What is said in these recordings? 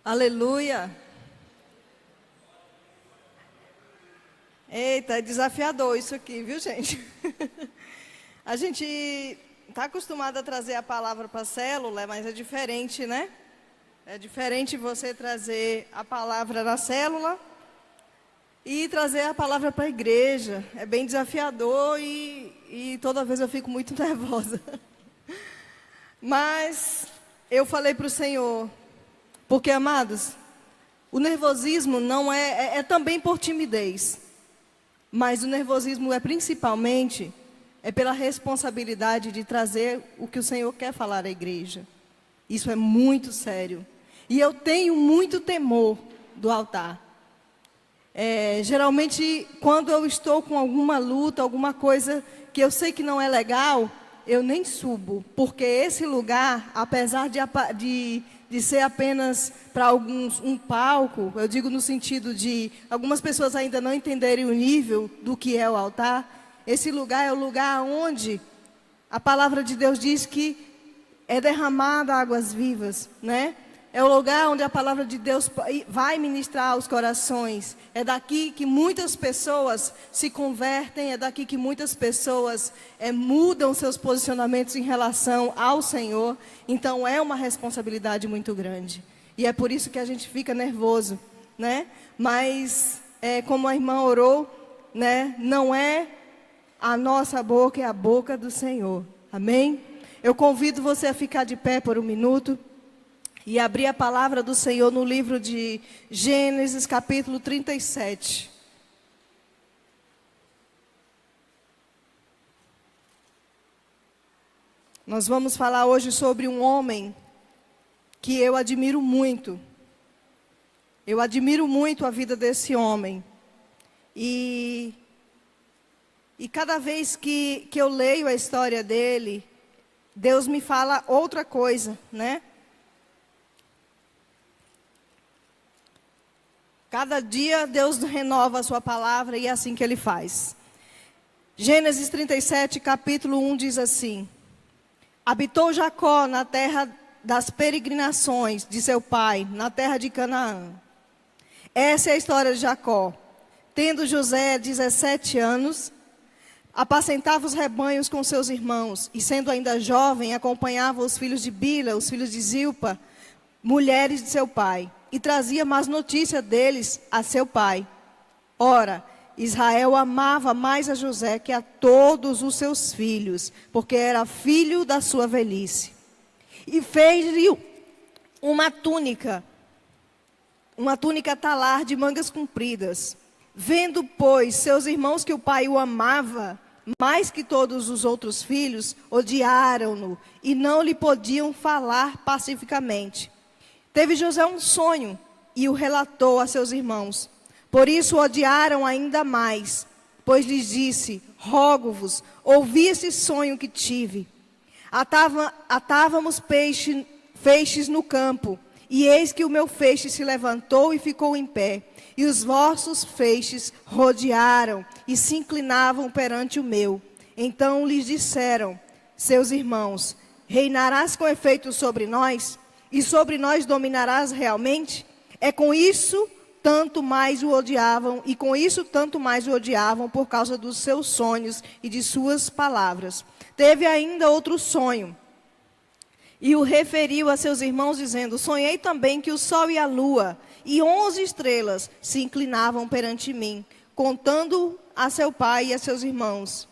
Aleluia. Eita, é desafiador isso aqui, viu, gente? A gente está acostumado a trazer a palavra para a célula, mas é diferente, né? É diferente você trazer a palavra na célula e trazer a palavra para a igreja. É bem desafiador e toda vez eu fico muito nervosa. Mas eu falei para o Senhor, porque, amados, o nervosismo não é também por timidez, mas o nervosismo é principalmente pela responsabilidade de trazer o que o Senhor quer falar à igreja. Isso é muito sério. E eu tenho muito temor do altar. Geralmente, quando eu estou com alguma luta, alguma coisa que eu sei que não é legal, eu nem subo. Porque esse lugar, apesar de ser apenas para alguns um palco, eu digo no sentido de algumas pessoas ainda não entenderem o nível do que é o altar, esse lugar é o lugar onde a palavra de Deus diz que é derramada águas vivas, né? É o lugar onde a palavra de Deus vai ministrar aos corações. É daqui que muitas pessoas se convertem, é daqui que muitas pessoas mudam seus posicionamentos em relação ao Senhor. Então é uma responsabilidade muito grande. E é por isso que a gente fica nervoso, né? Mas, como a irmã orou, né? Não é a nossa boca, é a boca do Senhor. Amém? Eu convido você a ficar de pé por um minuto e abrir a palavra do Senhor no livro de Gênesis, capítulo 37. Nós vamos falar hoje sobre um homem que eu admiro muito. Eu admiro muito a vida desse homem. E cada vez que eu leio a história dele, Deus me fala outra coisa, né? Cada dia Deus renova a sua palavra e é assim que Ele faz. Gênesis 37, capítulo 1 diz assim: habitou Jacó na terra das peregrinações de seu pai, na terra de Canaã. Essa é a história de Jacó. Tendo José 17 anos, apacentava os rebanhos com seus irmãos, e sendo ainda jovem, acompanhava os filhos de Bila, os filhos de Zilpa, mulheres de seu pai, e trazia más notícias deles a seu pai. Ora, Israel amava mais a José que a todos os seus filhos, porque era filho da sua velhice. E fez-lhe uma túnica talar de mangas compridas. Vendo, pois, seus irmãos que o pai o amava mais que todos os outros filhos, odiaram-no e não lhe podiam falar pacificamente. Teve José um sonho e o relatou a seus irmãos. Por isso o odiaram ainda mais, pois lhes disse: rogo-vos, ouvi esse sonho que tive. Atávamos feixes no campo, e eis que o meu feixe se levantou e ficou em pé, e os vossos feixes rodearam e se inclinavam perante o meu. Então lhes disseram seus irmãos: reinarás com efeito sobre nós? E sobre nós dominarás realmente? É com isso tanto mais o odiavam, e com isso tanto mais o odiavam por causa dos seus sonhos e de suas palavras. Teve ainda outro sonho, e o referiu a seus irmãos, dizendo: sonhei também que o sol e a lua e 11 estrelas se inclinavam perante mim, contando a seu pai e a seus irmãos.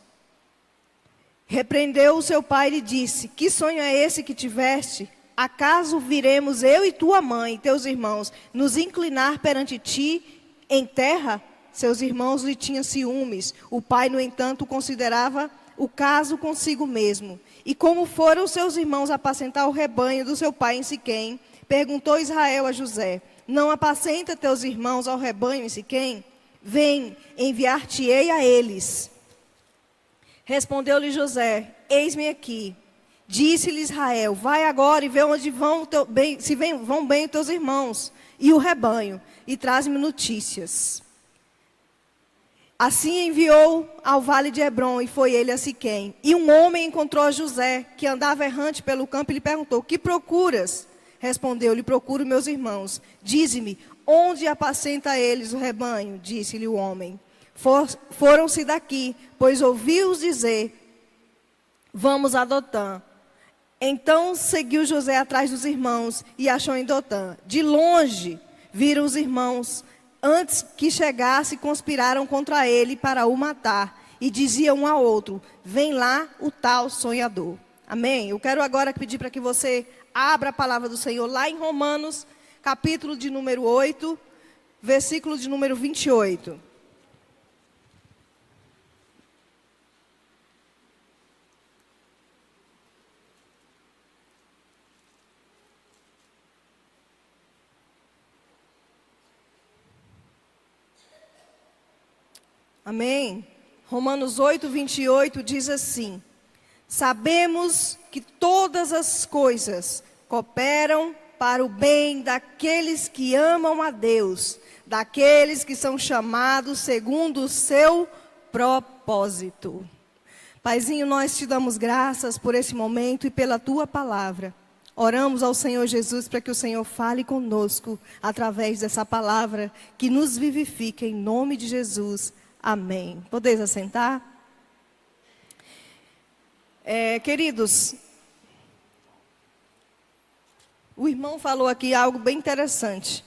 Repreendeu o seu pai e lhe disse: que sonho é esse que tiveste? Acaso viremos eu e tua mãe e teus irmãos nos inclinar perante ti em terra? Seus irmãos lhe tinham ciúmes. O pai, no entanto, considerava o caso consigo mesmo. E como foram seus irmãos apacentar o rebanho do seu pai em Siquém, perguntou Israel a José: não apacenta teus irmãos ao rebanho em Siquém? Vem, enviar-te-ei a eles. Respondeu-lhe José: eis-me aqui. Disse-lhe Israel: vai agora e vê onde vão bem os teus irmãos e o rebanho, e traz-me notícias. Assim enviou ao vale de Hebrom, e foi ele a Siquém. E um homem encontrou José, que andava errante pelo campo, e lhe perguntou: que procuras? Respondeu-lhe: procuro meus irmãos. Dize-me, onde apacenta eles o rebanho? Disse-lhe o homem: foram-se daqui, pois ouvi-os dizer: vamos a Dotã. Então seguiu José atrás dos irmãos e achou em Dotã. De longe viram os irmãos. Antes que chegasse, conspiraram contra ele para o matar. E diziam um ao outro: vem lá o tal sonhador. Amém? Eu quero agora pedir para que você abra a palavra do Senhor lá em Romanos, capítulo de número 8, versículo de número 28. Amém? Romanos 8, 28 diz assim: sabemos que todas as coisas cooperam para o bem daqueles que amam a Deus, daqueles que são chamados segundo o seu propósito. Paizinho, nós te damos graças por esse momento e pela tua palavra. Oramos ao Senhor Jesus para que o Senhor fale conosco através dessa palavra que nos vivifica, em nome de Jesus. Amém. Podeis assentar? Queridos, o irmão falou aqui algo bem interessante.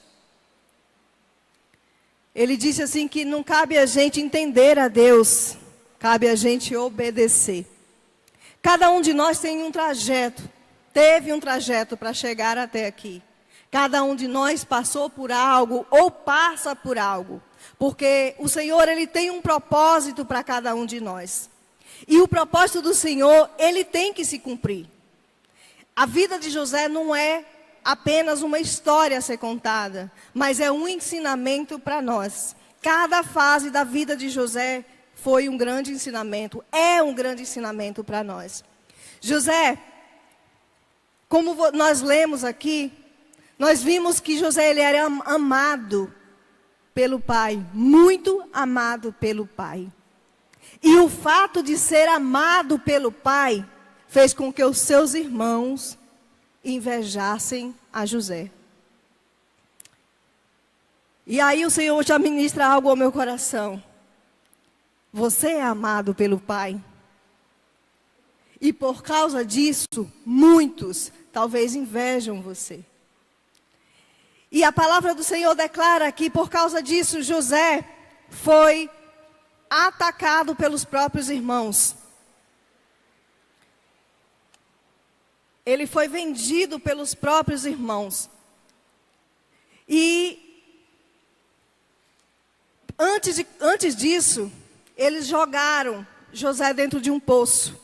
Ele disse assim que não cabe a gente entender a Deus, cabe a gente obedecer. Cada um de nós tem um trajeto, teve um trajeto para chegar até aqui. Cada um de nós passou por algo ou passa por algo. Porque o Senhor, Ele tem um propósito para cada um de nós. E o propósito do Senhor, Ele tem que se cumprir. A vida de José não é apenas uma história a ser contada, mas é um ensinamento para nós. Cada fase da vida de José foi um grande ensinamento, é um grande ensinamento para nós. José, como nós lemos aqui, nós vimos que José ele era amado pelo pai, muito amado pelo pai. E o fato de ser amado pelo pai fez com que os seus irmãos invejassem a José. E aí o Senhor já ministra algo ao meu coração. Você é amado pelo pai. E por causa disso, muitos talvez invejam você. E a palavra do Senhor declara que por causa disso José foi atacado pelos próprios irmãos. Ele foi vendido pelos próprios irmãos. E antes disso, eles jogaram José dentro de um poço.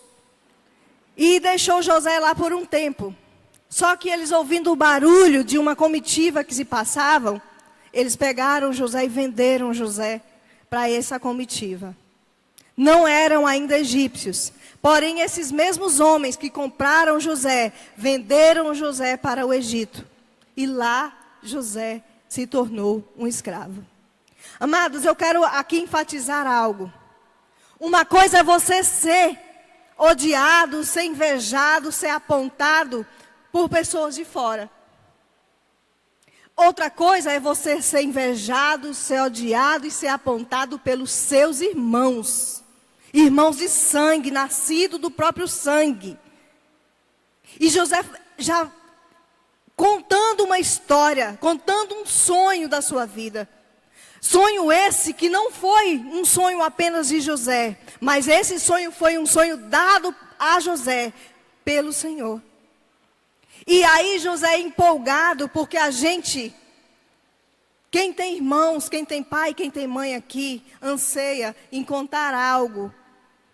E deixou José lá por um tempo. Só que eles, ouvindo o barulho de uma comitiva que se passavam, eles pegaram José e venderam José para essa comitiva. Não eram ainda egípcios. Porém, esses mesmos homens que compraram José, venderam José para o Egito. E lá, José se tornou um escravo. Amados, eu quero aqui enfatizar algo. Uma coisa é você ser odiado, ser invejado, ser apontado por pessoas de fora. Outra coisa é você ser invejado, ser odiado e ser apontado pelos seus irmãos. Irmãos de sangue, nascido do próprio sangue. E José já contando uma história, contando um sonho da sua vida. Sonho esse que não foi um sonho apenas de José, mas esse sonho foi um sonho dado a José pelo Senhor. E aí José empolgado, porque a gente, quem tem irmãos, quem tem pai, quem tem mãe aqui, anseia em contar algo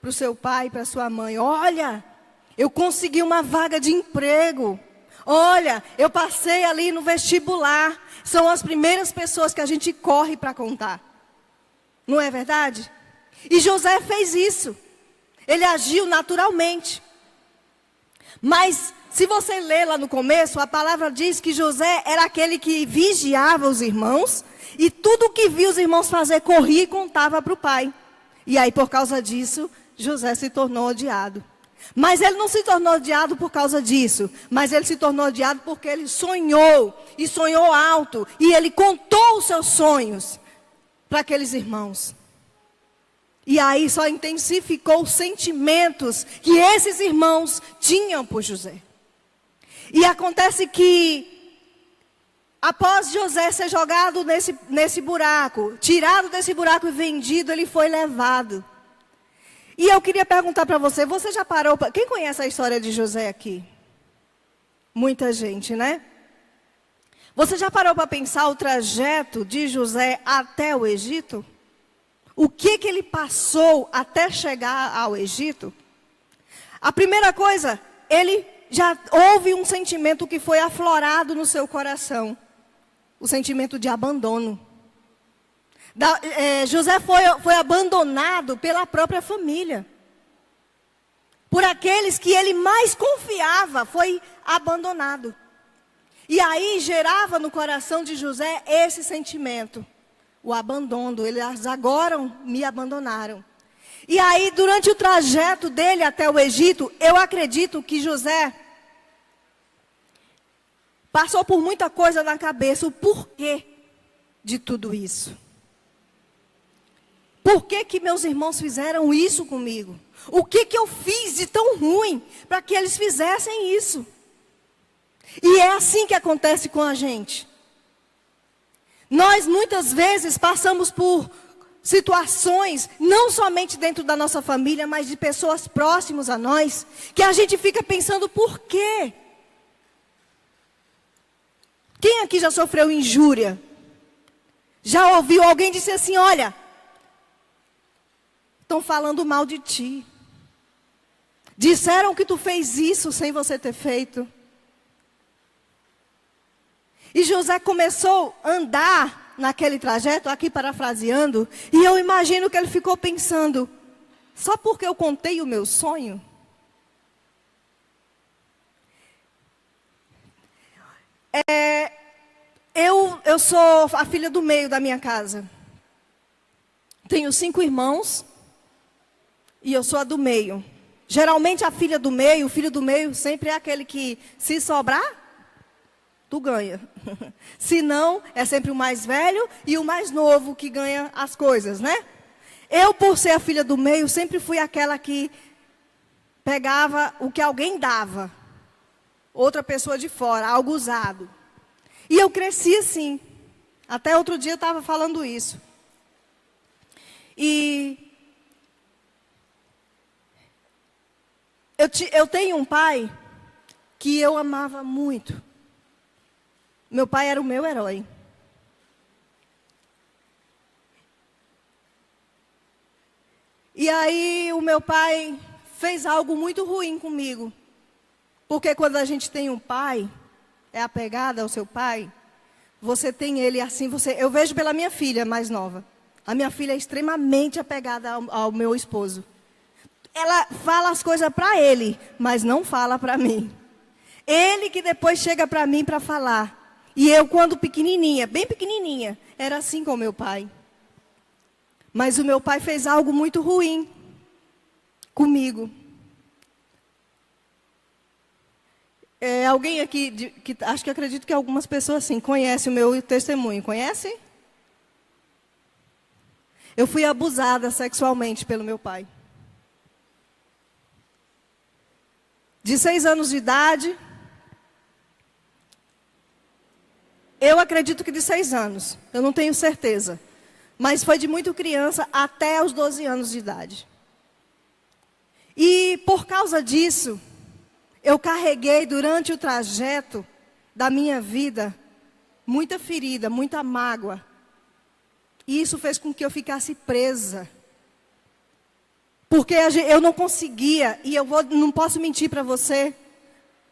para o seu pai, para a sua mãe. Olha, eu consegui uma vaga de emprego. Olha, eu passei ali no vestibular. São as primeiras pessoas que a gente corre para contar. Não é verdade? E José fez isso. Ele agiu naturalmente. Mas, se você ler lá no começo, a palavra diz que José era aquele que vigiava os irmãos. E tudo o que via os irmãos fazer, corria e contava para o pai. E aí, por causa disso, José se tornou odiado. Mas ele não se tornou odiado por causa disso. Mas ele se tornou odiado porque ele sonhou. E sonhou alto. E ele contou os seus sonhos para aqueles irmãos. E aí só intensificou os sentimentos que esses irmãos tinham por José. E acontece que, após José ser jogado nesse buraco, tirado desse buraco e vendido, ele foi levado. E eu queria perguntar para você, você já parou para... Quem conhece a história de José aqui? Muita gente, né? Você já parou para pensar o trajeto de José até o Egito? O que ele passou até chegar ao Egito? A primeira coisa, ele já houve um sentimento que foi aflorado no seu coração. O sentimento de abandono. José foi abandonado pela própria família. Por aqueles que ele mais confiava, foi abandonado. E aí gerava no coração de José esse sentimento. O abandono, eles agora me abandonaram. E aí, durante o trajeto dele até o Egito, eu acredito que José passou por muita coisa na cabeça. O porquê de tudo isso? Por que meus irmãos fizeram isso comigo? O que eu fiz de tão ruim para que eles fizessem isso? E é assim que acontece com a gente. Nós muitas vezes passamos por situações, não somente dentro da nossa família, mas de pessoas próximas a nós, que a gente fica pensando por quê? Quem aqui já sofreu injúria? Já ouviu alguém dizer assim, olha, estão falando mal de ti. Disseram que tu fez isso sem você ter feito. E José começou a andar naquele trajeto, aqui parafraseando, e eu imagino que ele ficou pensando, só porque eu contei o meu sonho? Eu sou a filha do meio da minha casa. Tenho 5 irmãos, e eu sou a do meio. Geralmente a filha do meio, o filho do meio sempre é aquele que, se sobrar, tu ganha. Se não, é sempre o mais velho e o mais novo que ganha as coisas, né? Eu, por ser a filha do meio, sempre fui aquela que pegava o que alguém dava. Outra pessoa de fora, algo usado. E eu cresci assim. Até outro dia eu estava falando isso. E eu tenho um pai que eu amava muito. Meu pai era o meu herói. E aí o meu pai fez algo muito ruim comigo. Porque quando a gente tem um pai, é apegado ao seu pai, você tem ele assim, eu vejo pela minha filha mais nova. A minha filha é extremamente apegada ao meu esposo. Ela fala as coisas para ele, mas não fala para mim. Ele que depois chega para mim para falar. E eu, quando pequenininha, bem pequenininha, era assim com o meu pai. Mas o meu pai fez algo muito ruim comigo. Alguém aqui, acho que acredito que algumas pessoas sim, conhecem o meu testemunho. Conhece? Eu fui abusada sexualmente pelo meu pai. De 6 anos de idade... Eu acredito que de 6 anos, eu não tenho certeza. Mas foi de muito criança até os 12 anos de idade. E por causa disso, eu carreguei durante o trajeto da minha vida muita ferida, muita mágoa. E isso fez com que eu ficasse presa. Porque eu não conseguia, e não posso mentir para você,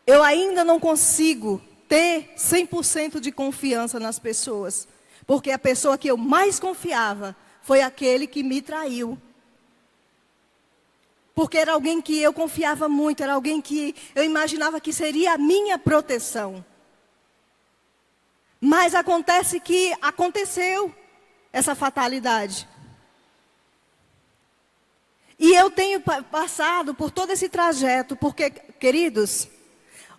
eu ainda não consigo ter 100% de confiança nas pessoas. Porque a pessoa que eu mais confiava foi aquele que me traiu. Porque era alguém que eu confiava muito, era alguém que eu imaginava que seria a minha proteção. Mas acontece que aconteceu essa fatalidade. E eu tenho passado por todo esse trajeto, porque, queridos,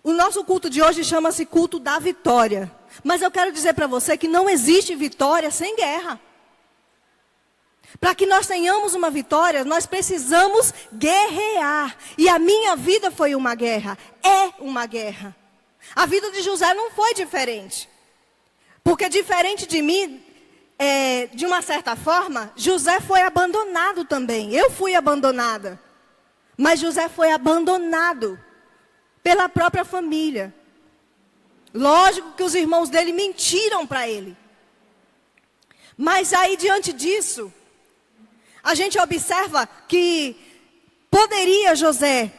o nosso culto de hoje chama-se culto da vitória. Mas eu quero dizer para você que não existe vitória sem guerra. Para que nós tenhamos uma vitória, nós precisamos guerrear. E a minha vida foi uma guerra, é uma guerra. A vida de José não foi diferente. Porque diferente de mim, de uma certa forma, José foi abandonado também. Eu fui abandonada. Mas José foi abandonado pela própria família. Lógico que os irmãos dele mentiram para ele. Mas aí, diante disso, a gente observa que poderia José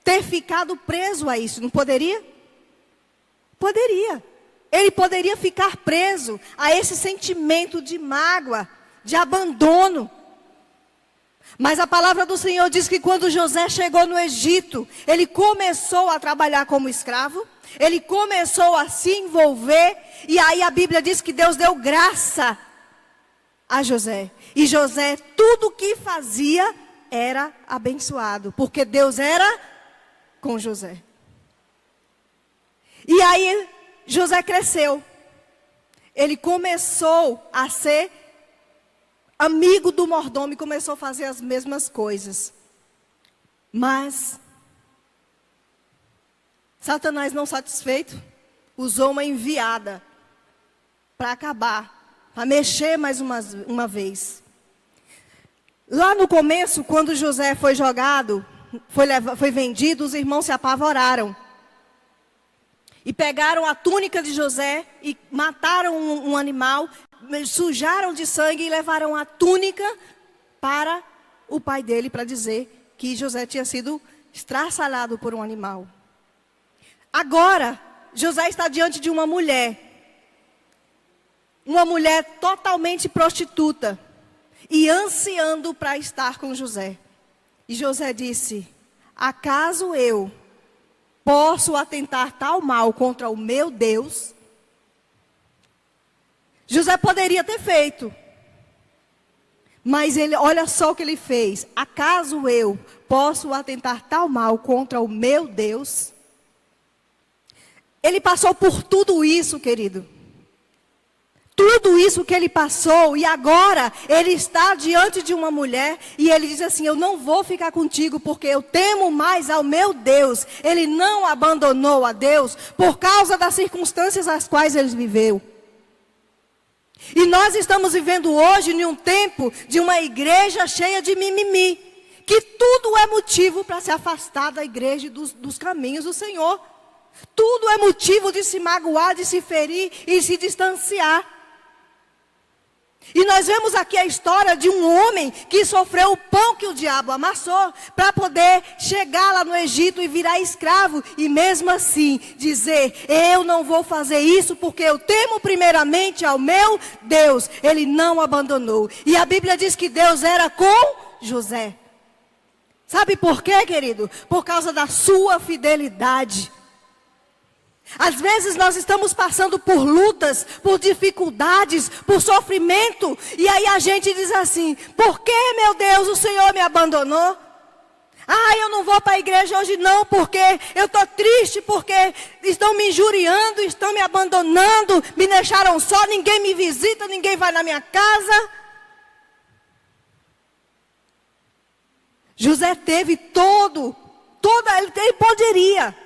ter ficado preso a isso, não poderia? Poderia. Ele poderia ficar preso a esse sentimento de mágoa, de abandono. Mas a palavra do Senhor diz que quando José chegou no Egito, ele começou a trabalhar como escravo, ele começou a se envolver, e aí a Bíblia diz que Deus deu graça a José. E José, tudo o que fazia era abençoado, porque Deus era com José. E aí José cresceu. Ele começou a ser amigo do mordomo e começou a fazer as mesmas coisas. Mas Satanás, não satisfeito, usou uma enviada para acabar, para mexer mais uma vez. Lá no começo, quando José foi jogado, foi vendido, os irmãos se apavoraram. E pegaram a túnica de José e mataram um animal, sujaram de sangue e levaram a túnica para o pai dele, para dizer que José tinha sido estraçalhado por um animal. Agora, José está diante de uma mulher totalmente prostituta, e ansiando para estar com José. E José disse: acaso eu posso atentar tal mal contra o meu Deus? José poderia ter feito. Mas ele, olha só o que ele fez. Acaso eu posso atentar tal mal contra o meu Deus? Ele passou por tudo isso, querido. Tudo isso que ele passou, e agora ele está diante de uma mulher e ele diz assim: eu não vou ficar contigo porque eu temo mais ao meu Deus. Ele não abandonou a Deus por causa das circunstâncias às quais ele viveu. E nós estamos vivendo hoje em um tempo de uma igreja cheia de mimimi, que tudo é motivo para se afastar da igreja e dos caminhos do Senhor. Tudo é motivo de se magoar, de se ferir e se distanciar. E nós vemos aqui a história de um homem que sofreu o pão que o diabo amassou para poder chegar lá no Egito e virar escravo. E mesmo assim dizer: eu não vou fazer isso porque eu temo primeiramente ao meu Deus. Ele não abandonou. E a Bíblia diz que Deus era com José. Sabe por quê, querido? Por causa da sua fidelidade. Às vezes nós estamos passando por lutas, por dificuldades, por sofrimento. E aí a gente diz assim: por que, meu Deus, o Senhor me abandonou? Eu não vou para a igreja hoje não, porque eu estou triste, porque estão me injuriando, estão me abandonando, me deixaram só, ninguém me visita, ninguém vai na minha casa. José teve ele poderia.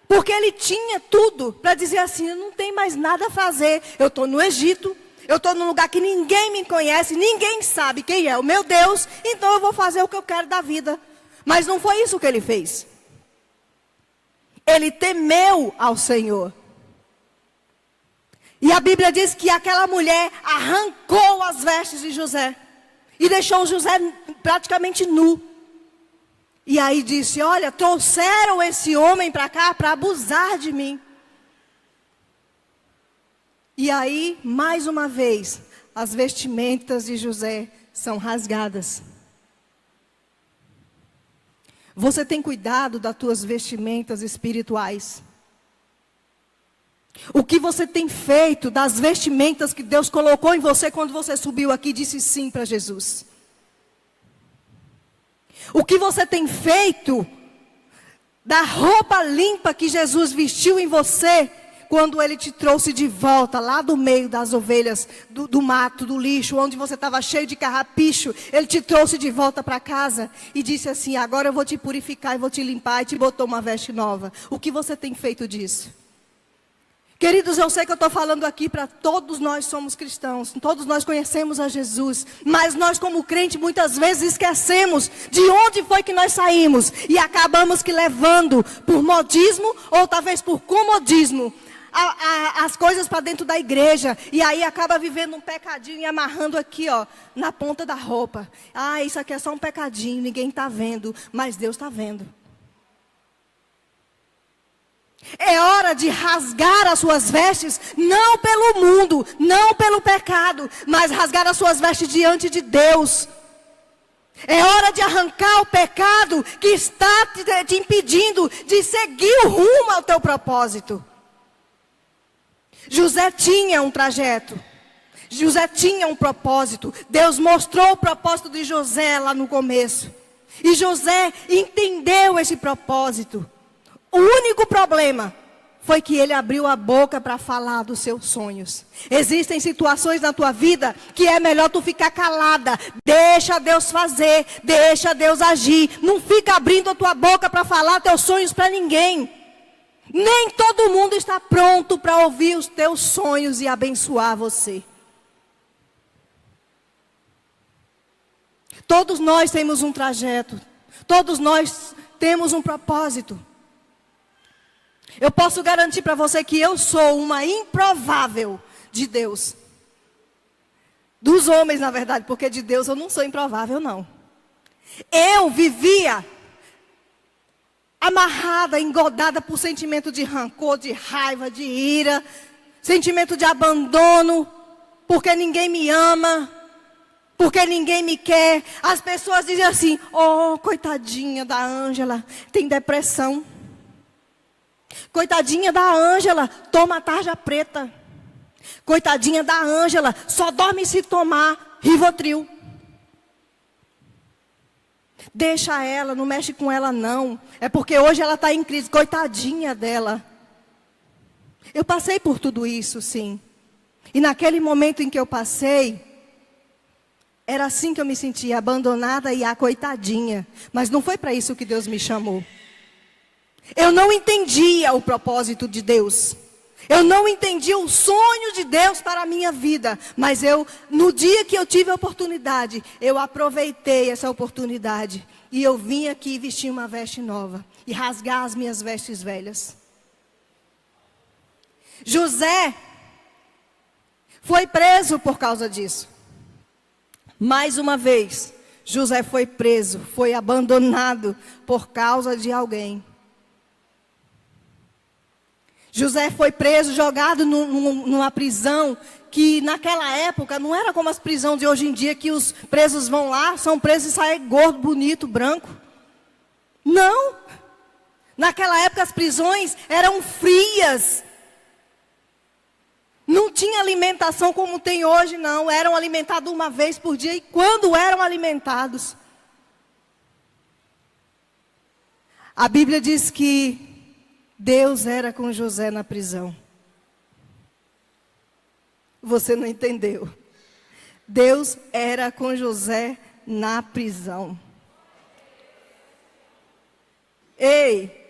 Porque ele tinha tudo para dizer assim: não tem mais nada a fazer. Eu estou no Egito, eu estou num lugar que ninguém me conhece, ninguém sabe quem é o meu Deus, então eu vou fazer o que eu quero da vida. Mas não foi isso que ele fez. Ele temeu ao Senhor. E a Bíblia diz que aquela mulher arrancou as vestes de José e deixou José praticamente nu. E aí disse: olha, trouxeram esse homem para cá para abusar de mim. E aí, mais uma vez, as vestimentas de José são rasgadas. Você tem cuidado das tuas vestimentas espirituais? O que você tem feito das vestimentas que Deus colocou em você quando você subiu aqui e disse sim para Jesus? O que você tem feito da roupa limpa que Jesus vestiu em você, quando Ele te trouxe de volta, lá do meio das ovelhas, do mato, do lixo, onde você estava cheio de carrapicho, Ele te trouxe de volta para casa e disse assim: agora eu vou te purificar e vou te limpar, e te botou uma veste nova. O que você tem feito disso? Queridos, eu sei que eu estou falando aqui para todos nós somos cristãos, todos nós conhecemos a Jesus, mas nós como crente muitas vezes esquecemos de onde foi que nós saímos e acabamos que levando por modismo ou talvez por comodismo as coisas para dentro da igreja, e aí acaba vivendo um pecadinho e amarrando aqui, ó, na ponta da roupa. Ah, isso aqui é só um pecadinho, ninguém está vendo, mas Deus está vendo. É hora de rasgar as suas vestes, não pelo mundo, não pelo pecado, mas rasgar as suas vestes diante de Deus. É hora de arrancar o pecado que está te impedindo de seguir o rumo ao teu propósito. José tinha um trajeto, José tinha um propósito. Deus mostrou o propósito de José lá no começo, e José entendeu esse propósito. O único problema foi que ele abriu a boca para falar dos seus sonhos. Existem situações na tua vida que é melhor tu ficar calada. Deixa Deus fazer, deixa Deus agir. Não fica abrindo a tua boca para falar teus sonhos para ninguém. Nem todo mundo está pronto para ouvir os teus sonhos e abençoar você. Todos nós temos um trajeto. Todos nós temos um propósito. Eu posso garantir para você que eu sou uma improvável de Deus. Dos homens, na verdade, porque de Deus eu não sou improvável, não. Eu vivia amarrada, engodada por sentimento de rancor, de raiva, de ira, sentimento de abandono, porque ninguém me ama, porque ninguém me quer. As pessoas dizem assim: oh, coitadinha da Ângela, tem depressão. Coitadinha da Ângela, toma tarja preta. Coitadinha da Ângela, só dorme se tomar Rivotril. Deixa ela, não mexe com ela não. É porque hoje ela está em crise, coitadinha dela. Eu passei por tudo isso, sim. E naquele momento em que eu passei, era assim que eu me sentia, abandonada e a coitadinha. Mas não foi para isso que Deus me chamou. Eu não entendia o propósito de Deus. Eu não entendia o sonho de Deus para a minha vida. Mas no dia que eu tive a oportunidade, eu aproveitei essa oportunidade. E eu vim aqui vestir uma veste nova e rasgar as minhas vestes velhas. José foi preso por causa disso. Mais uma vez, José foi preso, foi abandonado por causa de alguém. José foi preso, jogado numa prisão que naquela época não era como as prisões de hoje em dia, que os presos vão lá, são presos e saem gordo, bonito, branco. Não. Naquela época as prisões eram frias. Não tinha alimentação como tem hoje, não. Eram alimentados uma vez por dia. E quando eram alimentados? A Bíblia diz que Deus era com José na prisão. Você não entendeu. Deus era com José na prisão. Ei,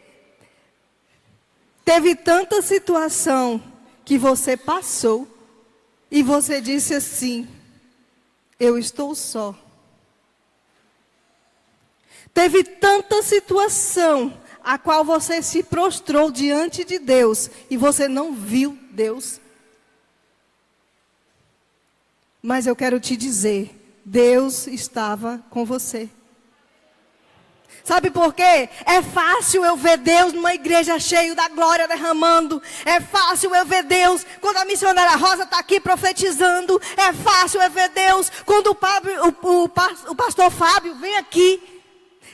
teve tanta situação que você passou e você disse assim: eu estou só. Teve tanta situação a qual você se prostrou diante de Deus e você não viu Deus. Mas eu quero te dizer, Deus estava com você. Sabe por quê? É fácil eu ver Deus numa igreja cheia da glória derramando. É fácil eu ver Deus quando a missionária Rosa está aqui profetizando. É fácil eu ver Deus quando o pastor Fábio vem aqui.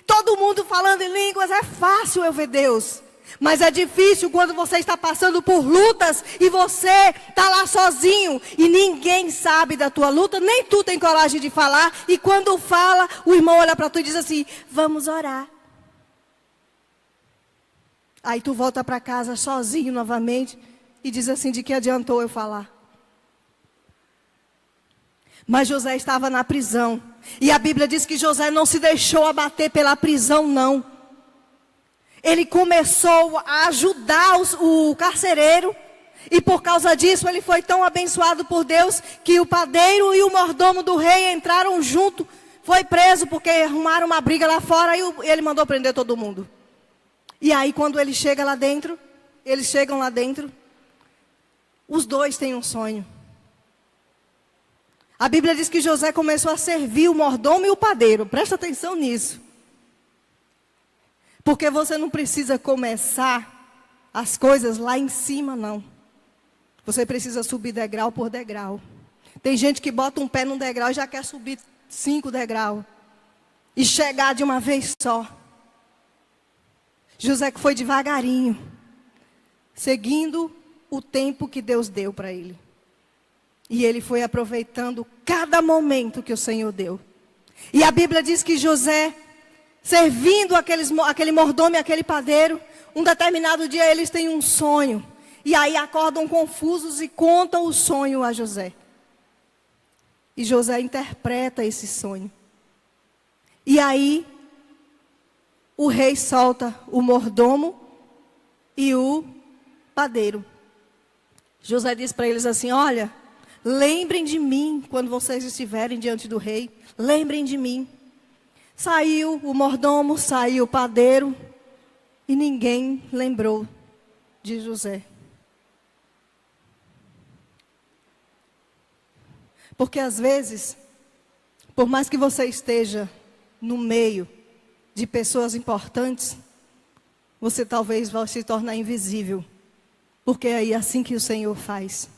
Todo mundo falando em línguas, é fácil eu ver Deus. Mas é difícil quando você está passando por lutas e você está lá sozinho e ninguém sabe da tua luta, nem tu tem coragem de falar. E quando fala, o irmão olha para tu e diz assim: vamos orar. Aí tu volta para casa sozinho novamente e diz assim: de que adiantou eu falar? Mas José estava na prisão. E a Bíblia diz que José não se deixou abater pela prisão, não. Ele começou a ajudar o carcereiro. E por causa disso ele foi tão abençoado por Deus que o padeiro e o mordomo do rei entraram junto. Foi preso porque arrumaram uma briga lá fora e ele mandou prender todo mundo. E aí quando ele chega lá dentro, eles chegam lá dentro, os dois têm um sonho. A Bíblia diz que José começou a servir o mordomo e o padeiro. Presta atenção nisso. Porque você não precisa começar as coisas lá em cima, não. Você precisa subir degrau por degrau. Tem gente que bota um pé num degrau e já quer subir 5 degraus. E chegar de uma vez só. José que foi devagarinho. Seguindo o tempo que Deus deu para ele. E ele foi aproveitando cada momento que o Senhor deu. E a Bíblia diz que José, servindo aquele mordomo e aquele padeiro, um determinado dia eles têm um sonho. E aí acordam confusos e contam o sonho a José. E José interpreta esse sonho. E aí o rei solta o mordomo e o padeiro. José diz para eles assim: olha, lembrem de mim quando vocês estiverem diante do rei. Lembrem de mim. Saiu o mordomo, saiu o padeiro. E ninguém lembrou de José. Porque às vezes, por mais que você esteja no meio de pessoas importantes, você talvez vai se tornar invisível. Porque é assim que o Senhor faz.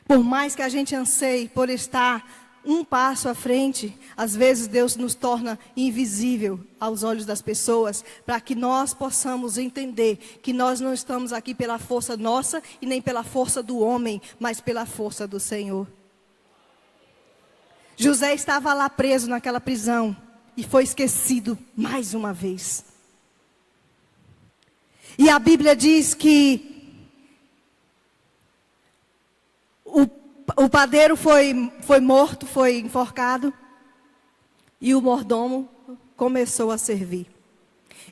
Por mais que a gente anseie por estar um passo à frente, às vezes Deus nos torna invisível aos olhos das pessoas, para que nós possamos entender que nós não estamos aqui pela força nossa e nem pela força do homem, mas pela força do Senhor. José estava lá preso naquela prisão e foi esquecido mais uma vez. E a Bíblia diz que o padeiro foi morto, foi enforcado. E o mordomo começou a servir.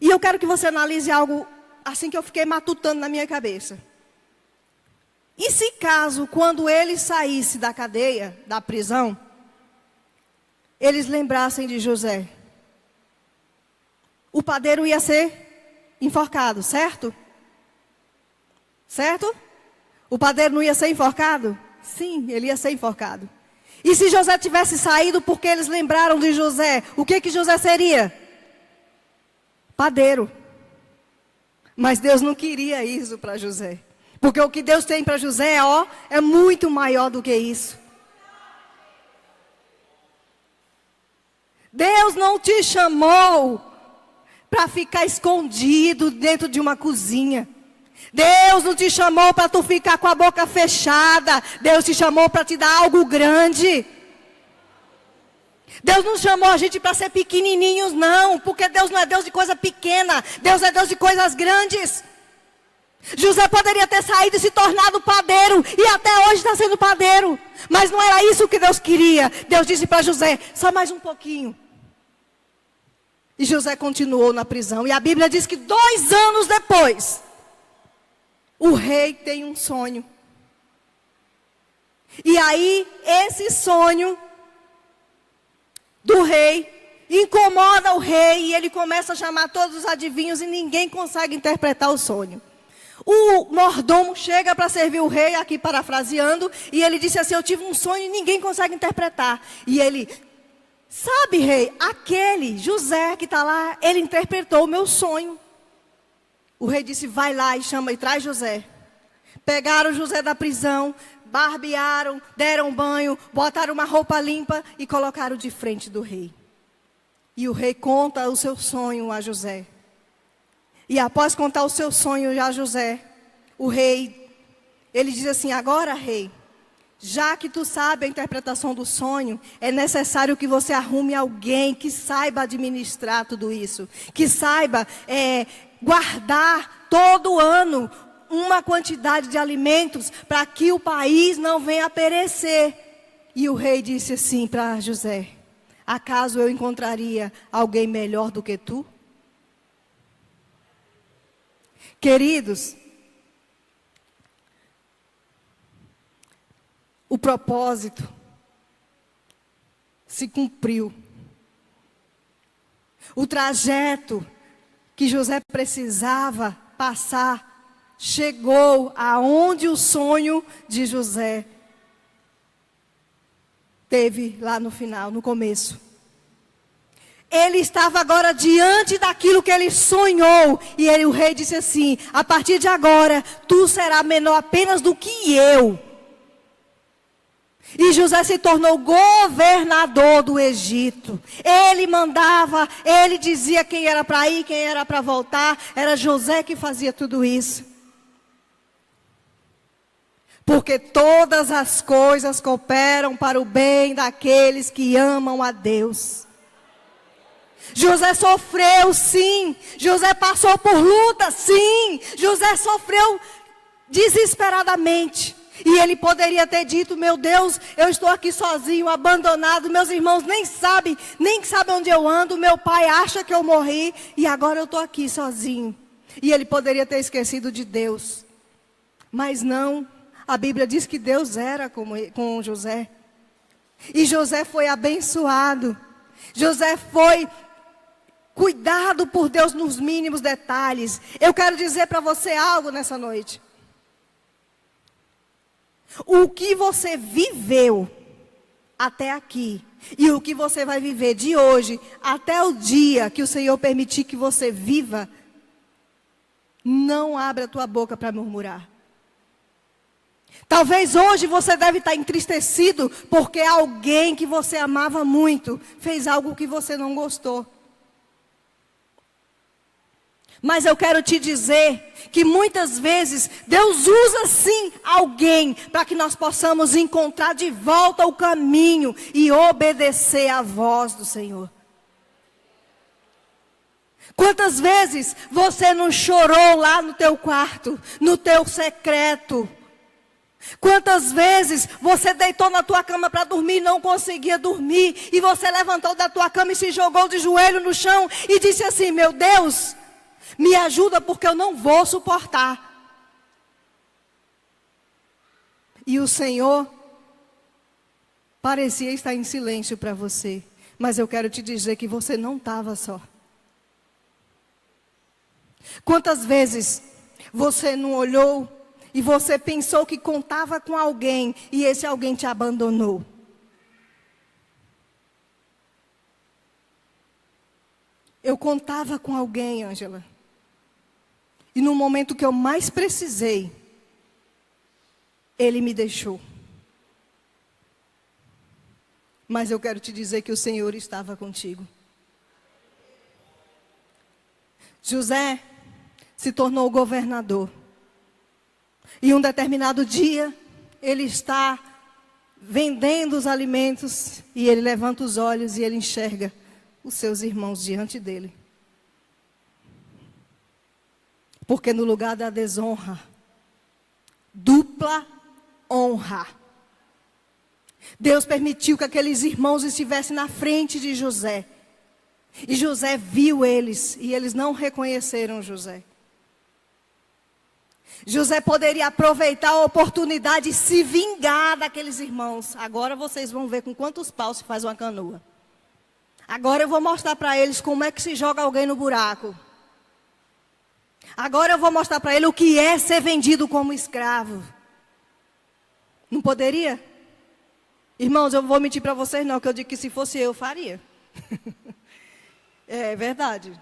E eu quero que você analise algo assim que eu fiquei matutando na minha cabeça. E se caso, quando ele saísse da cadeia, da prisão, eles lembrassem de José? O padeiro ia ser enforcado, certo? Certo? O padeiro não ia ser enforcado? Sim, ele ia ser enforcado. E se José tivesse saído porque eles lembraram de José, o que José seria? Padeiro. Mas Deus não queria isso para José. Porque o que Deus tem para José, é muito maior do que isso. Deus não te chamou para ficar escondido dentro de uma cozinha. Deus não te chamou para tu ficar com a boca fechada. Deus te chamou para te dar algo grande. Deus não chamou a gente para ser pequenininhos, não. Porque Deus não é Deus de coisa pequena. Deus é Deus de coisas grandes. José poderia ter saído e se tornado padeiro. E até hoje está sendo padeiro. Mas não era isso que Deus queria. Deus disse para José: só mais um pouquinho. E José continuou na prisão. E a Bíblia diz que 2 anos depois, o rei tem um sonho. E aí, esse sonho do rei incomoda o rei. E ele começa a chamar todos os adivinhos e ninguém consegue interpretar o sonho. O mordomo chega para servir o rei, aqui parafraseando. E ele disse assim: eu tive um sonho e ninguém consegue interpretar. E ele: sabe, rei, aquele José que está lá, ele interpretou o meu sonho. O rei disse: vai lá e chama e traz José. Pegaram José da prisão, barbearam, deram banho, botaram uma roupa limpa e colocaram de frente do rei. E o rei conta o seu sonho a José. E após contar o seu sonho a José, o rei, ele diz assim: agora, rei, já que tu sabe a interpretação do sonho, é necessário que você arrume alguém que saiba administrar tudo isso. Que saiba guardar todo ano uma quantidade de alimentos para que o país não venha a perecer. E o rei disse assim para José: acaso eu encontraria alguém melhor do que tu? Queridos, o propósito se cumpriu. O trajeto que José precisava passar chegou aonde o sonho de José teve lá no final, no começo. Ele estava agora diante daquilo que ele sonhou. E o rei disse assim: a partir de agora, tu serás menor apenas do que eu. E José se tornou governador do Egito. Ele mandava, ele dizia quem era para ir, quem era para voltar. Era José que fazia tudo isso. Porque todas as coisas cooperam para o bem daqueles que amam a Deus. José sofreu, sim. José passou por luta, sim. José sofreu desesperadamente. E ele poderia ter dito: meu Deus, eu estou aqui sozinho, abandonado. Meus irmãos nem sabem onde eu ando. Meu pai acha que eu morri e agora eu estou aqui sozinho. E ele poderia ter esquecido de Deus. Mas não, a Bíblia diz que Deus era com José. E José foi abençoado. José foi cuidado por Deus nos mínimos detalhes. Eu quero dizer para você algo nessa noite. O que você viveu até aqui e o que você vai viver de hoje até o dia que o Senhor permitir que você viva, não abra a tua boca para murmurar. Talvez hoje você deve estar entristecido porque alguém que você amava muito fez algo que você não gostou. Mas eu quero te dizer que muitas vezes Deus usa sim alguém para que nós possamos encontrar de volta o caminho e obedecer à voz do Senhor. Quantas vezes você não chorou lá no teu quarto, no teu secreto? Quantas vezes você deitou na tua cama para dormir e não conseguia dormir, e você levantou da tua cama e se jogou de joelho no chão e disse assim: meu Deus, me ajuda porque eu não vou suportar. E o Senhor parecia estar em silêncio para você. Mas eu quero te dizer que você não estava só. Quantas vezes você não olhou e você pensou que contava com alguém e esse alguém te abandonou? Eu contava com alguém, Ângela. E no momento que eu mais precisei, ele me deixou. Mas eu quero te dizer que o Senhor estava contigo. José se tornou governador. E um determinado dia, ele está vendendo os alimentos e ele levanta os olhos e ele enxerga os seus irmãos diante dele. Porque no lugar da desonra, dupla honra. Deus permitiu que aqueles irmãos estivessem na frente de José. E José viu eles e eles não reconheceram José. José poderia aproveitar a oportunidade e se vingar daqueles irmãos. Agora vocês vão ver com quantos paus se faz uma canoa. Agora eu vou mostrar para eles como é que se joga alguém no buraco. Agora eu vou mostrar para ele o que é ser vendido como escravo. Não poderia? Irmãos, eu não vou mentir para vocês não, que eu digo que se fosse eu, faria. É verdade.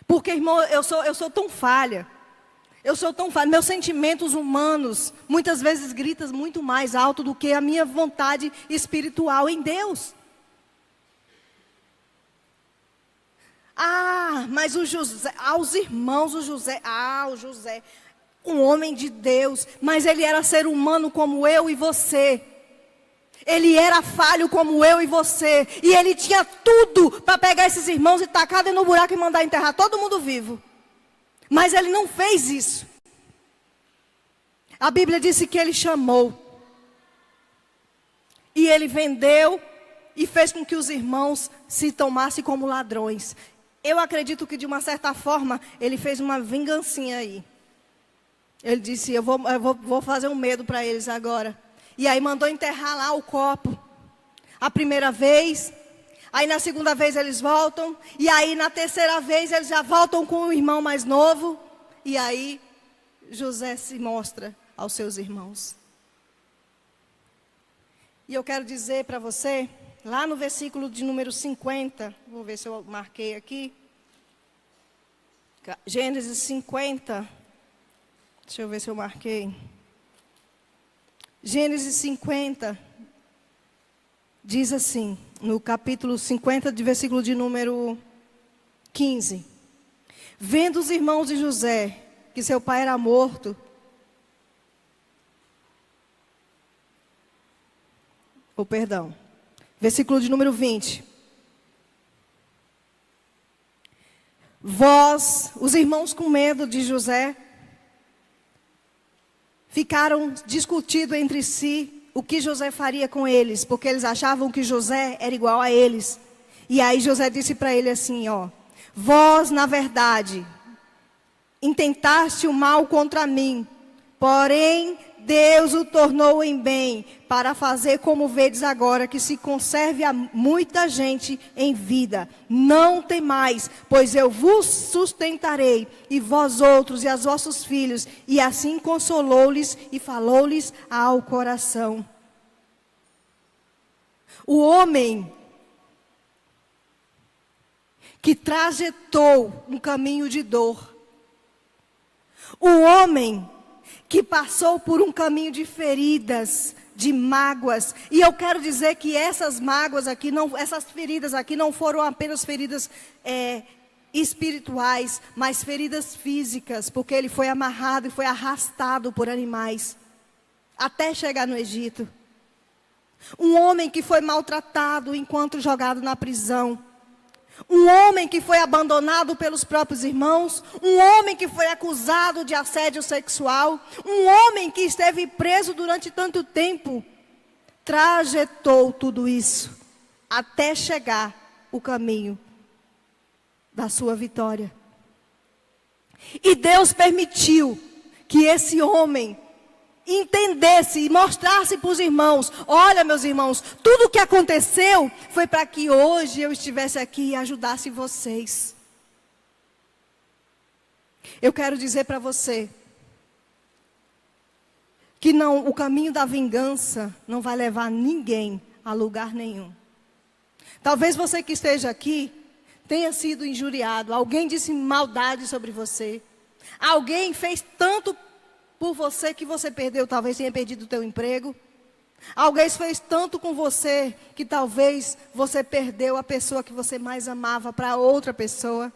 Porque, irmão, eu sou tão falha. Eu sou tão falha. Meus sentimentos humanos, muitas vezes gritam muito mais alto do que a minha vontade espiritual em Deus. Mas o José, os irmãos, o José, um homem de Deus, mas ele era ser humano como eu e você. Ele era falho como eu e você. E ele tinha tudo para pegar esses irmãos e tacar dentro do buraco e mandar enterrar todo mundo vivo. Mas ele não fez isso. A Bíblia disse que ele chamou. E ele vendeu e fez com que os irmãos se tomassem como ladrões. Eu acredito que de uma certa forma ele fez uma vingancinha aí. Ele disse, eu vou fazer um medo para eles agora. E aí mandou enterrar lá o copo. A primeira vez. Aí na segunda vez eles voltam. E aí na terceira vez eles já voltam com o irmão mais novo. E aí José se mostra aos seus irmãos. E eu quero dizer para você, lá no versículo de número 50. Vou ver se eu marquei aqui. Gênesis 50. Deixa eu ver se eu marquei. Gênesis 50 diz assim, no capítulo 50, de versículo de número 15. Vendo os irmãos de José, que seu pai era morto, versículo de número 20. Vós, os irmãos com medo de José, ficaram discutindo entre si o que José faria com eles, porque eles achavam que José era igual a eles. E aí José disse para ele assim, vós, na verdade, intentaste o mal contra mim, porém Deus o tornou em bem, para fazer como vedes agora, que se conserve a muita gente em vida. Não temais, pois eu vos sustentarei, e vós outros, e as vossos filhos. E assim consolou-lhes e falou-lhes ao coração. O homem que trajetou um caminho de dor. O homem que passou por um caminho de feridas, de mágoas. E eu quero dizer que essas mágoas aqui, essas feridas aqui não foram apenas feridas espirituais, mas feridas físicas, porque ele foi amarrado e foi arrastado por animais, até chegar no Egito. Um homem que foi maltratado enquanto jogado na prisão. Um homem que foi abandonado pelos próprios irmãos. Um homem que foi acusado de assédio sexual. Um homem que esteve preso durante tanto tempo. Trajetou tudo isso até chegar o caminho da sua vitória. E Deus permitiu que esse homem entendesse e mostrasse para os irmãos, olha meus irmãos, tudo o que aconteceu foi para que hoje eu estivesse aqui e ajudasse vocês. Eu quero dizer para você que o caminho da vingança não vai levar ninguém a lugar nenhum. Talvez você que esteja aqui tenha sido injuriado, alguém disse maldade sobre você, alguém fez tanto por você que você perdeu, talvez tenha perdido o teu emprego. Alguém fez tanto com você que talvez você perdeu a pessoa que você mais amava para outra pessoa.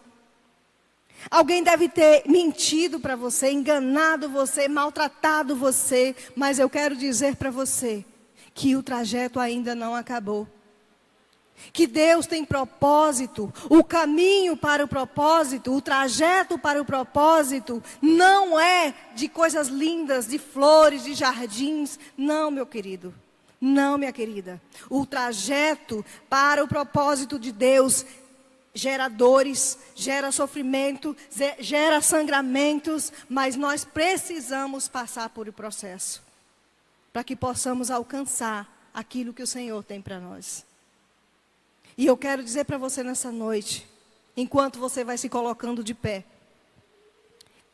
Alguém deve ter mentido para você, enganado você, maltratado você. Mas eu quero dizer para você que o trajeto ainda não acabou. Que Deus tem propósito, o caminho para o propósito, o trajeto para o propósito, não é de coisas lindas, de flores, de jardins. Não, meu querido, não, minha querida. O trajeto para o propósito de Deus gera dores, gera sofrimento, gera sangramentos, mas nós precisamos passar por o processo, para que possamos alcançar aquilo que o Senhor tem para nós. E eu quero dizer para você nessa noite, enquanto você vai se colocando de pé,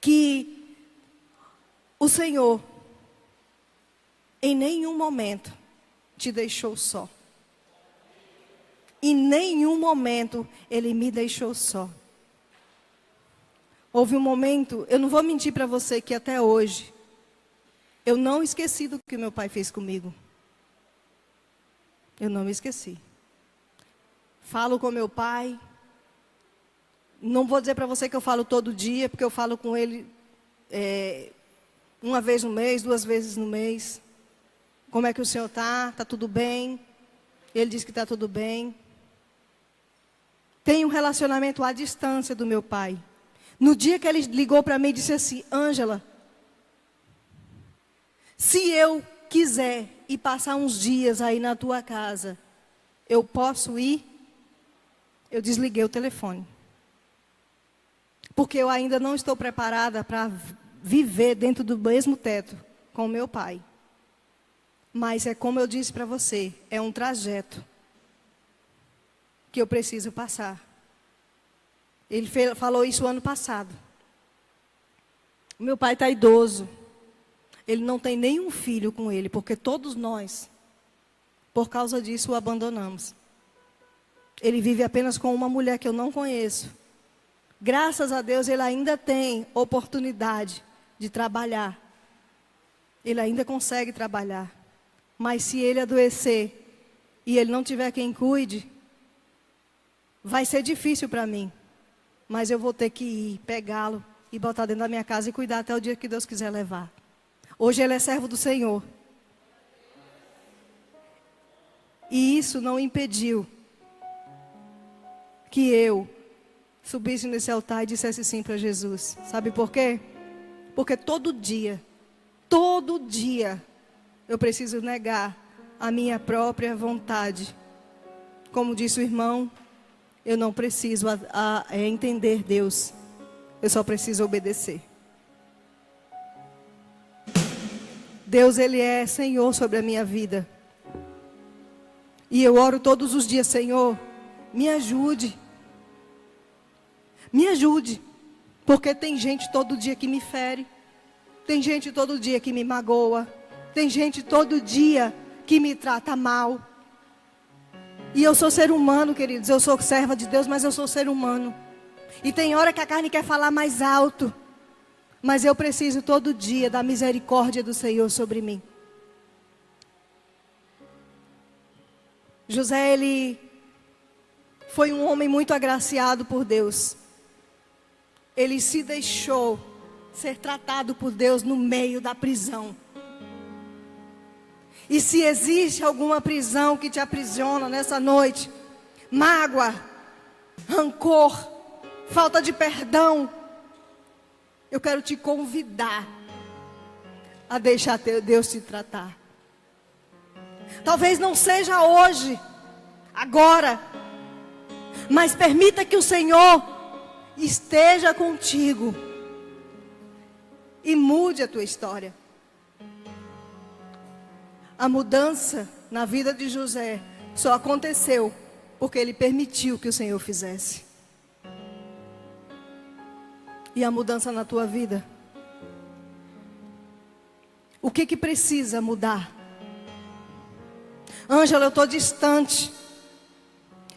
que o Senhor, em nenhum momento, te deixou só. Em nenhum momento, Ele me deixou só. Houve um momento, eu não vou mentir para você que até hoje, eu não esqueci do que meu pai fez comigo. Eu não me esqueci. Falo com meu pai, Não vou dizer para você que eu falo todo dia, porque eu falo com ele uma vez no mês, 2 vezes no mês. Como é que o senhor está? Está tudo bem? Ele diz que está tudo bem. Tenho um relacionamento à distância do meu pai. No dia que ele ligou para mim e disse assim: Ângela, se eu quiser ir passar uns dias aí na tua casa, eu posso ir? Eu desliguei o telefone. Porque eu ainda não estou preparada para viver dentro do mesmo teto com o meu pai. Mas é como eu disse para você, é um trajeto que eu preciso passar. Ele falou isso ano passado. O meu pai está idoso. Ele não tem nenhum filho com ele, porque todos nós, por causa disso, o abandonamos. Ele vive apenas com uma mulher que eu não conheço. Graças a Deus, ele ainda tem oportunidade de trabalhar. Ele ainda consegue trabalhar. Mas se ele adoecer e ele não tiver quem cuide, vai ser difícil para mim. Mas eu vou ter que ir, pegá-lo e botar dentro da minha casa e cuidar até o dia que Deus quiser levar. Hoje ele é servo do Senhor. E isso não impediu que eu subisse nesse altar e dissesse sim para Jesus. Sabe por quê? Porque todo dia, eu preciso negar a minha própria vontade. Como disse o irmão, eu não preciso entender Deus. Eu só preciso obedecer. Deus, Ele é Senhor sobre a minha vida. E eu oro todos os dias: Senhor, me ajude. Me ajude. Porque tem gente todo dia que me fere. Tem gente todo dia que me magoa. Tem gente todo dia que me trata mal. E eu sou ser humano, queridos. Eu sou serva de Deus, mas eu sou ser humano. E tem hora que a carne quer falar mais alto. Mas eu preciso todo dia da misericórdia do Senhor sobre mim. José, ele foi um homem muito agraciado por Deus. Ele se deixou ser tratado por Deus no meio da prisão. E se existe alguma prisão que te aprisiona nessa noite, mágoa, rancor, falta de perdão, eu quero te convidar a deixar Deus te tratar. Talvez não seja hoje, agora, mas permita que o Senhor esteja contigo e mude a tua história. A mudança na vida de José só aconteceu porque ele permitiu que o Senhor fizesse. E a mudança na tua vida? O que precisa mudar? Ângela, eu estou distante.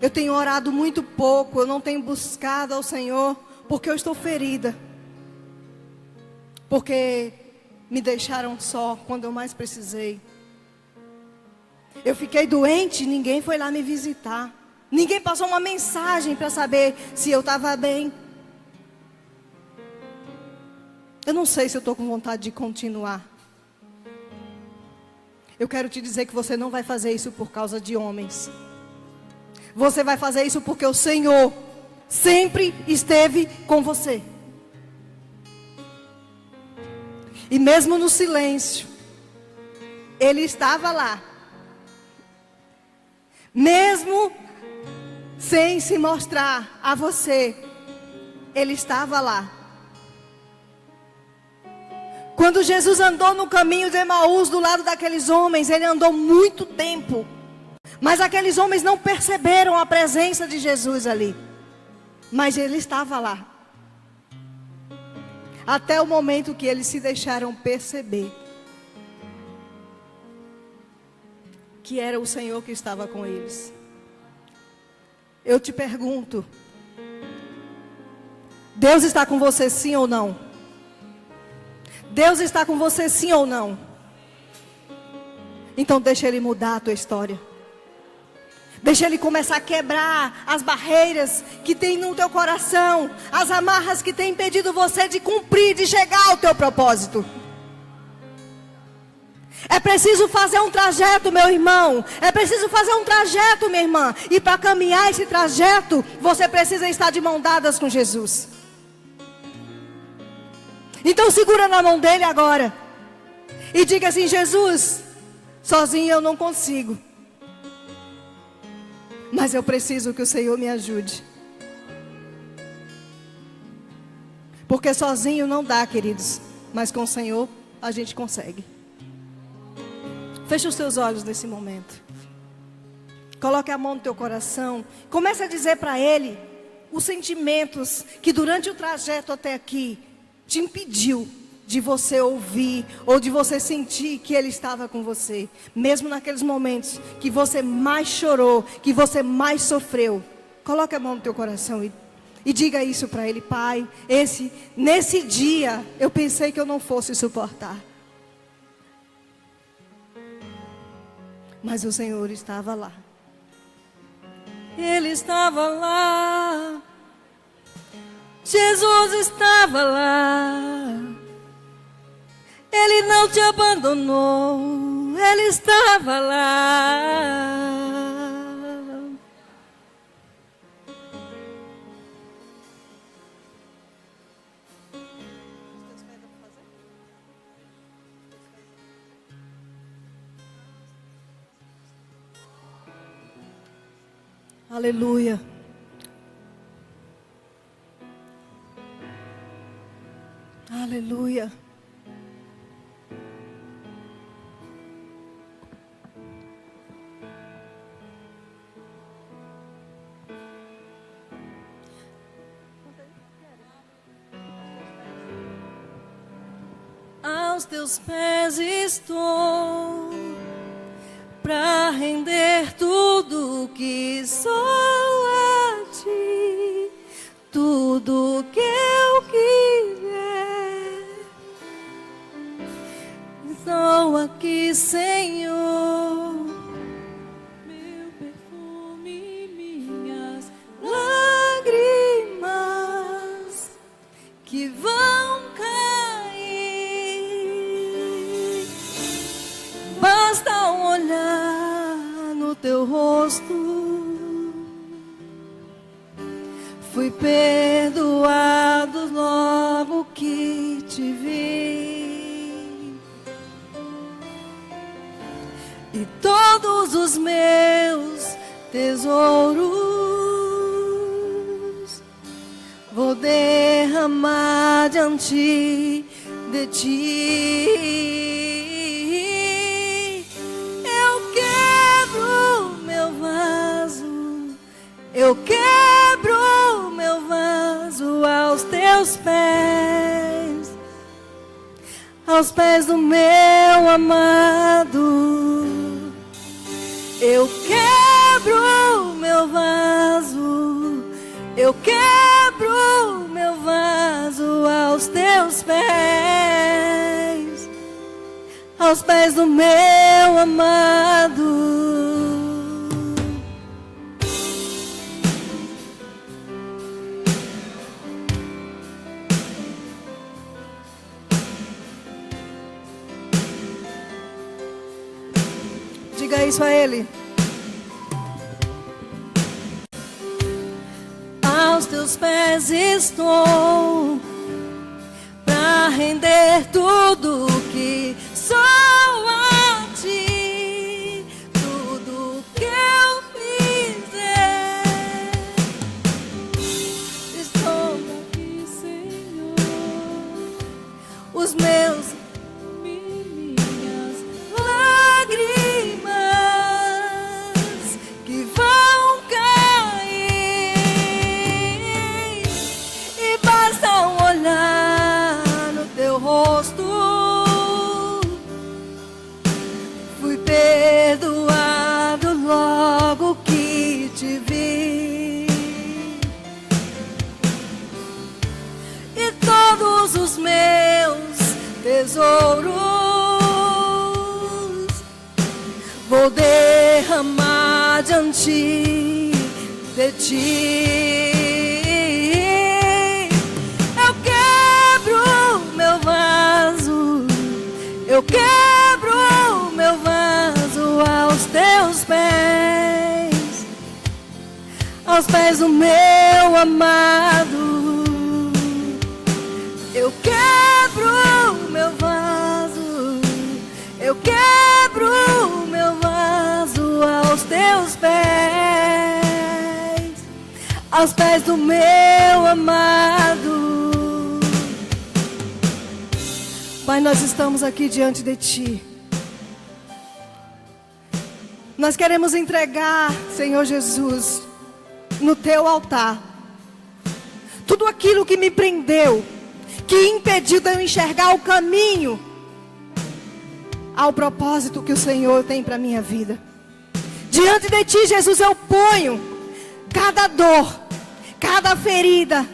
Eu tenho orado muito pouco. Eu não tenho buscado ao Senhor porque eu estou ferida. Porque me deixaram só quando eu mais precisei. Eu fiquei doente e ninguém foi lá me visitar. Ninguém passou uma mensagem para saber se eu estava bem. Eu não sei se eu estou com vontade de continuar. Eu quero te dizer que você não vai fazer isso por causa de homens. Você vai fazer isso porque o Senhor sempre esteve com você. E mesmo no silêncio, Ele estava lá. Mesmo sem se mostrar a você, Ele estava lá. Quando Jesus andou no caminho de Emaús, do lado daqueles homens, Ele andou muito tempo. Mas aqueles homens não perceberam a presença de Jesus ali. Mas Ele estava lá. Até o momento que eles se deixaram perceber que era o Senhor que estava com eles. Eu te pergunto: Deus está com você sim ou não? Deus está com você sim ou não? Então deixa Ele mudar a tua história. Deixa Ele começar a quebrar as barreiras que tem no teu coração, as amarras que tem impedido você de cumprir, de chegar ao teu propósito. É preciso fazer um trajeto, meu irmão. É preciso fazer um trajeto, minha irmã. E para caminhar esse trajeto, você precisa estar de mão dadas com Jesus. Então segura na mão dele agora. E diga assim: Jesus, sozinho eu não consigo. Mas eu preciso que o Senhor me ajude. Porque sozinho não dá, queridos. Mas com o Senhor a gente consegue. Feche os seus olhos nesse momento. Coloque a mão no teu coração. Comece a dizer para Ele os sentimentos que durante o trajeto até aqui te impediu de você ouvir ou de você sentir que Ele estava com você. Mesmo naqueles momentos que você mais chorou, que você mais sofreu. Coloque a mão no teu coração e diga isso para Ele: Pai, nesse dia eu pensei que eu não fosse suportar. Mas o Senhor estava lá. Ele estava lá. Jesus estava lá. Ele não te abandonou. Ele estava lá. Aleluia. Aleluia. Aos teus pés estou, pra render tudo que sou a ti, tudo que eu quiser. Estou aqui, Senhor, meu perfume, minhas lágrimas que vão cair. Basta um olhar no teu rosto, fui perdoado logo que te vi. E todos os meus tesouros vou derramar diante de ti. Eu quebro meu vaso aos teus pés, aos pés do meu amado. Eu quebro meu vaso, eu quebro meu vaso aos teus pés, aos pés do meu amado. Diga isso a Ele. Aos teus pés estou, pra render tudo que sou a ti, tudo que eu fizer. Estou aqui, Senhor, os meus perdoado logo que te vi. E todos os meus tesouros vou derramar diante de ti. Eu quebro meu vaso, eu quebro meu vaso aos teus pés, aos pés do meu amado. Eu quebro meu vaso, eu quebro meu vaso aos teus pés, aos pés do meu amado. Pai, nós estamos aqui diante de Ti. Nós queremos entregar, Senhor Jesus, no Teu altar, tudo aquilo que me prendeu, que impediu de eu enxergar o caminho ao propósito que o Senhor tem para a minha vida. Diante de Ti, Jesus, eu ponho cada dor, cada ferida,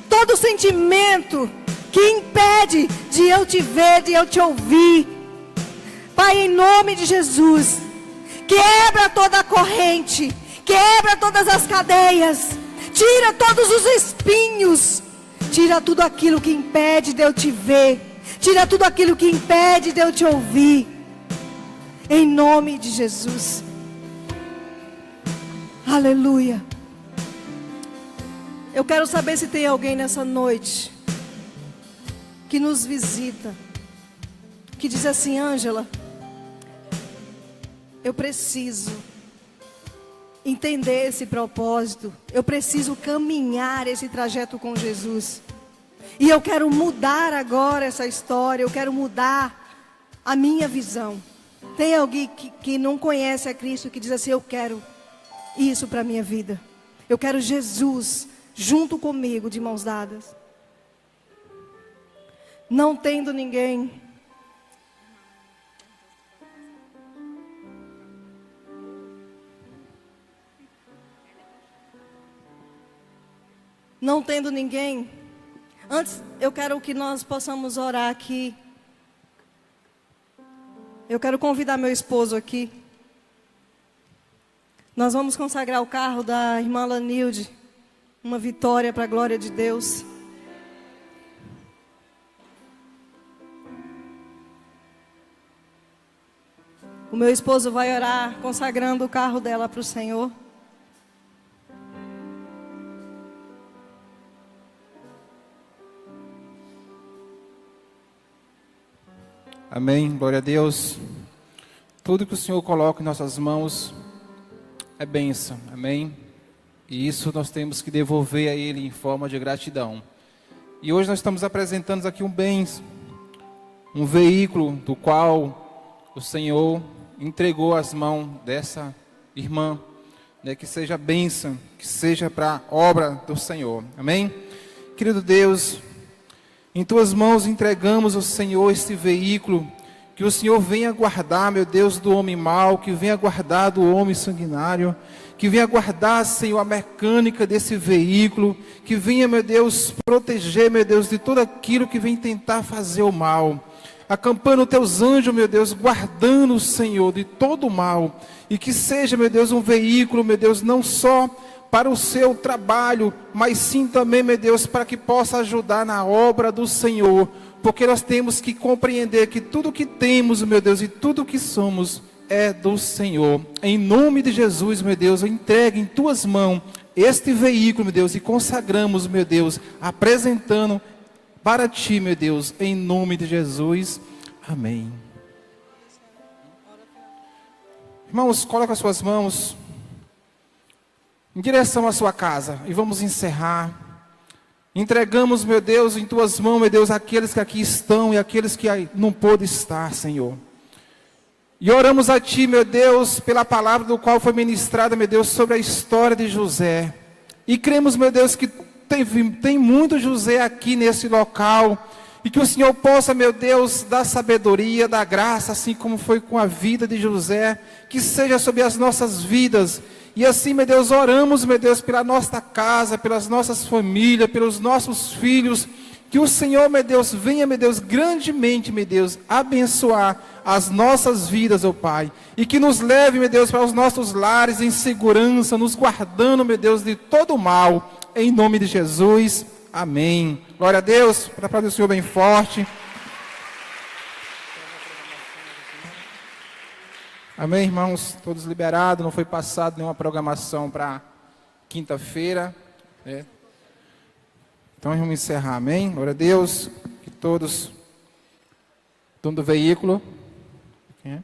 todo sentimento que impede de eu Te ver, de eu Te ouvir. Pai, em nome de Jesus, quebra toda a corrente, quebra todas as cadeias, tira todos os espinhos, tira tudo aquilo que impede de eu Te ver, tira tudo aquilo que impede de eu Te ouvir, em nome de Jesus. Aleluia. Eu quero saber se tem alguém nessa noite que nos visita, que diz assim: Ângela, eu preciso entender esse propósito, eu preciso caminhar esse trajeto com Jesus, e eu quero mudar agora essa história, eu quero mudar a minha visão. Tem alguém que não conhece a Cristo, que diz assim: eu quero isso para a minha vida, eu quero Jesus junto comigo, de mãos dadas. Não tendo ninguém, antes eu quero que nós possamos orar aqui. Eu quero convidar meu esposo aqui. Nós vamos consagrar o carro da irmã Lanilde, uma vitória para a glória de Deus. O meu esposo vai orar consagrando o carro dela para o Senhor. Amém, glória a Deus. Tudo que o Senhor coloca em nossas mãos é bênção, amém? E isso nós temos que devolver a Ele em forma de gratidão. E hoje nós estamos apresentando aqui um bem, um veículo do qual o Senhor entregou às mãos dessa irmã, né, que seja bênção, que seja para a obra do Senhor, amém? Querido Deus, em Tuas mãos entregamos ao Senhor este veículo, que o Senhor venha guardar, meu Deus, do homem mau, que venha guardar do homem sanguinário, que venha guardar, Senhor, a mecânica desse veículo, que venha, meu Deus, proteger, meu Deus, de tudo aquilo que vem tentar fazer o mal. Acampando Teus anjos, meu Deus, guardando o Senhor de todo o mal, e que seja, meu Deus, um veículo, meu Deus, não só para o seu trabalho, mas sim também, meu Deus, para que possa ajudar na obra do Senhor, porque nós temos que compreender que tudo que temos, meu Deus, e tudo que somos é do Senhor. Em nome de Jesus, meu Deus, eu entrego em Tuas mãos este veículo, meu Deus, e consagramos, meu Deus, apresentando para Ti, meu Deus, em nome de Jesus, amém. Irmãos, coloque as suas mãos em direção à sua casa e vamos encerrar. Entregamos, meu Deus, em Tuas mãos, meu Deus, aqueles que aqui estão e aqueles que não pôde estar, Senhor. E oramos a Ti, meu Deus, pela palavra do qual foi ministrada, meu Deus, sobre a história de José. E cremos, meu Deus, que tem muito José aqui nesse local, e que o Senhor possa, meu Deus, dar sabedoria, dar graça, assim como foi com a vida de José, que seja sobre as nossas vidas. E assim, meu Deus, oramos, meu Deus, pela nossa casa, pelas nossas famílias, pelos nossos filhos, Que o Senhor, meu Deus, venha, meu Deus, grandemente, meu Deus, abençoar as nossas vidas, ó Pai. E que nos leve, meu Deus, para os nossos lares em segurança, nos guardando, meu Deus, de todo o mal. Em nome de Jesus, amém. Glória a Deus, para a palavra do Senhor bem forte. Amém, irmãos? Todos liberados, não foi passado nenhuma programação para quinta-feira, né? Então vamos encerrar, amém? Glória a Deus, que todos, dono do veículo, quem é?